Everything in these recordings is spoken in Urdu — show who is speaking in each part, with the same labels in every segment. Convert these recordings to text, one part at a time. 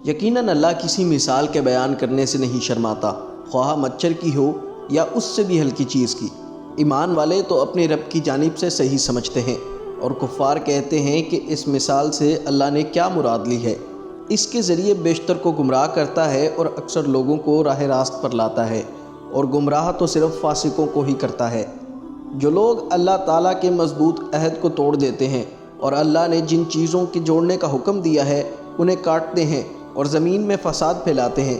Speaker 1: یقیناً اللہ کسی مثال کے بیان کرنے سے نہیں شرماتا، خواہ مچھر کی ہو یا اس سے بھی ہلکی چیز کی۔ ایمان والے تو اپنے رب کی جانب سے صحیح سمجھتے ہیں، اور کفار کہتے ہیں کہ اس مثال سے اللہ نے کیا مراد لی ہے۔ اس کے ذریعے بیشتر کو گمراہ کرتا ہے اور اکثر لوگوں کو راہ راست پر لاتا ہے، اور گمراہ تو صرف فاسقوں کو ہی کرتا ہے۔ جو لوگ اللہ تعالیٰ کے مضبوط عہد کو توڑ دیتے ہیں اور اللہ نے جن چیزوں کے جوڑنے کا حکم دیا ہے انہیں کاٹتے ہیں اور زمین میں فساد پھیلاتے ہیں،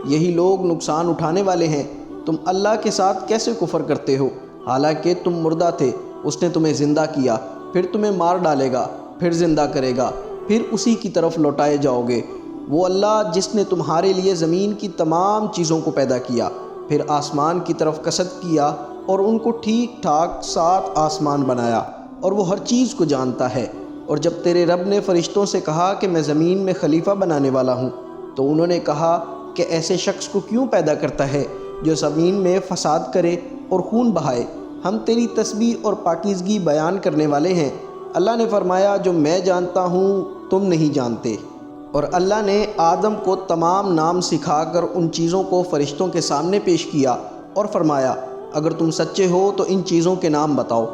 Speaker 1: یہی لوگ نقصان اٹھانے والے ہیں۔ تم اللہ کے ساتھ کیسے کفر کرتے ہو، حالانکہ تم مردہ تھے، اس نے تمہیں زندہ کیا، پھر تمہیں مار ڈالے گا، پھر زندہ کرے گا، پھر اسی کی طرف لوٹائے جاؤ گے۔ وہ اللہ جس نے تمہارے لیے زمین کی تمام چیزوں کو پیدا کیا، پھر آسمان کی طرف قصد کیا اور ان کو ٹھیک ٹھاک 7 آسمان بنایا، اور وہ ہر چیز کو جانتا ہے۔ اور جب تیرے رب نے فرشتوں سے کہا کہ میں زمین میں خلیفہ بنانے والا ہوں، تو انہوں نے کہا کہ ایسے شخص کو کیوں پیدا کرتا ہے جو زمین میں فساد کرے اور خون بہائے؟ ہم تیری تسبیح اور پاکیزگی بیان کرنے والے ہیں۔ اللہ نے فرمایا جو میں جانتا ہوں تم نہیں جانتے۔ اور اللہ نے آدم کو تمام نام سکھا کر ان چیزوں کو فرشتوں کے سامنے پیش کیا اور فرمایا اگر تم سچے ہو تو ان چیزوں کے نام بتاؤ۔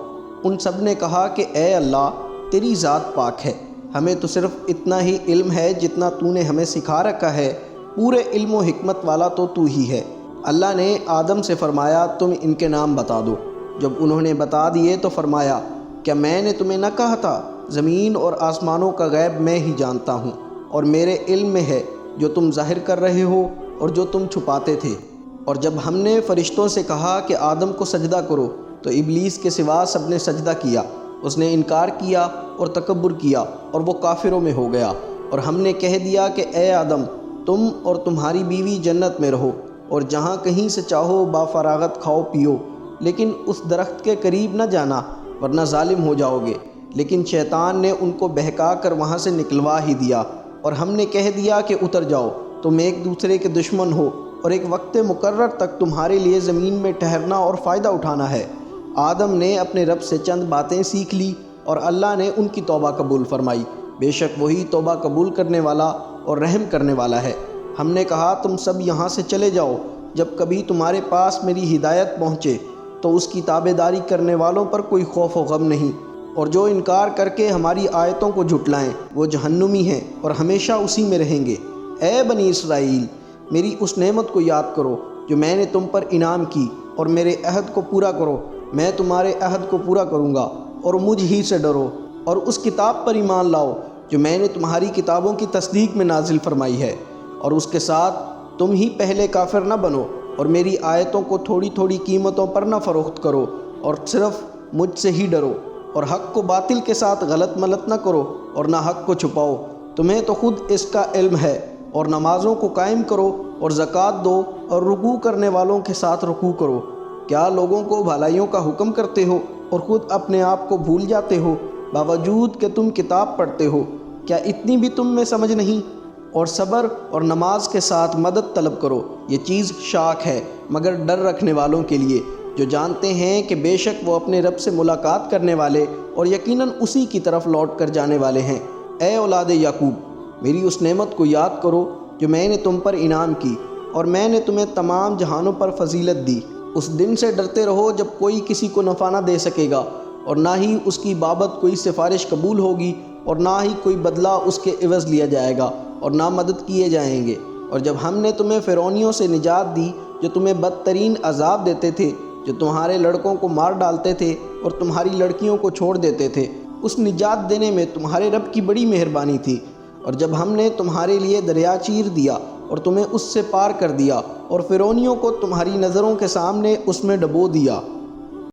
Speaker 1: ان سب نے کہا کہ اے اللہ تیری ذات پاک ہے، ہمیں تو صرف اتنا ہی علم ہے جتنا تو نے ہمیں سکھا رکھا ہے، پورے علم و حکمت والا تو ہی ہے۔ اللہ نے آدم سے فرمایا تم ان کے نام بتا دو۔ جب انہوں نے بتا دیے تو فرمایا کیا میں نے تمہیں نہ کہا تھا زمین اور آسمانوں کا غیب میں ہی جانتا ہوں، اور میرے علم میں ہے جو تم ظاہر کر رہے ہو اور جو تم چھپاتے تھے۔ اور جب ہم نے فرشتوں سے کہا کہ آدم کو سجدہ کرو تو ابلیس کے سوا سب نے سجدہ کیا، اس نے انکار کیا اور تکبر کیا اور وہ کافروں میں ہو گیا۔ اور ہم نے کہہ دیا کہ اے آدم تم اور تمہاری بیوی جنت میں رہو اور جہاں کہیں سے چاہو با فراغت کھاؤ پیو، لیکن اس درخت کے قریب نہ جانا ورنہ ظالم ہو جاؤ گے۔ لیکن شیطان نے ان کو بہکا کر وہاں سے نکلوا ہی دیا، اور ہم نے کہہ دیا کہ اتر جاؤ، تم ایک دوسرے کے دشمن ہو اور ایک وقت مقرر تک تمہارے لیے زمین میں ٹھہرنا اور فائدہ اٹھانا ہے۔ آدم نے اپنے رب سے چند باتیں سیکھ لی اور اللہ نے ان کی توبہ قبول فرمائی، بے شک وہی توبہ قبول کرنے والا اور رحم کرنے والا ہے۔ ہم نے کہا تم سب یہاں سے چلے جاؤ، جب کبھی تمہارے پاس میری ہدایت پہنچے تو اس کی تابع داری کرنے والوں پر کوئی خوف و غم نہیں، اور جو انکار کر کے ہماری آیتوں کو جھٹلائیں وہ جہنمی ہیں اور ہمیشہ اسی میں رہیں گے۔ اے بنی اسرائیل میری اس نعمت کو یاد کرو جو میں نے تم پر انعام کی، اور میرے عہد کو پورا کرو، میں تمہارے عہد کو پورا کروں گا، اور مجھ ہی سے ڈرو، اور اس کتاب پر ایمان لاؤ جو میں نے تمہاری کتابوں کی تصدیق میں نازل فرمائی ہے، اور اس کے ساتھ تم ہی پہلے کافر نہ بنو، اور میری آیتوں کو تھوڑی تھوڑی قیمتوں پر نہ فروخت کرو، اور صرف مجھ سے ہی ڈرو، اور حق کو باطل کے ساتھ غلط ملت نہ کرو اور نہ حق کو چھپاؤ۔ تمہیں تو خود اس کا علم ہے، اور نمازوں کو قائم کرو اور زکوٰۃ دو اور رکوع کرنے والوں کے ساتھ رکوع کرو۔ کیا لوگوں کو بھلائیوں کا حکم کرتے ہو اور خود اپنے آپ کو بھول جاتے ہو، باوجود کہ تم کتاب پڑھتے ہو؟ کیا اتنی بھی تم میں سمجھ نہیں؟ اور صبر اور نماز کے ساتھ مدد طلب کرو، یہ چیز شاک ہے مگر ڈر رکھنے والوں کے لیے جو جانتے ہیں کہ بے شک وہ اپنے رب سے ملاقات کرنے والے اور یقیناً اسی کی طرف لوٹ کر جانے والے ہیں۔ اے اولاد یعقوب میری اس نعمت کو یاد کرو جو میں نے تم پر انعام کی، اور میں نے تمہیں تمام جہانوں پر فضیلت دی۔ اس دن سے ڈرتے رہو جب کوئی کسی کو نفع نہ دے سکے گا، اور نہ ہی اس کی بابت کوئی سفارش قبول ہوگی، اور نہ ہی کوئی بدلہ اس کے عوض لیا جائے گا، اور نہ مدد کیے جائیں گے۔ اور جب ہم نے تمہیں فرعونیوں سے نجات دی جو تمہیں بدترین عذاب دیتے تھے، جو تمہارے لڑکوں کو مار ڈالتے تھے اور تمہاری لڑکیوں کو چھوڑ دیتے تھے، اس نجات دینے میں تمہارے رب کی بڑی مہربانی تھی۔ اور جب ہم نے تمہارے لیے دریا چیر دیا اور تمہیں اس سے پار کر دیا، اور فرعونیوں کو تمہاری نظروں کے سامنے اس میں ڈبو دیا،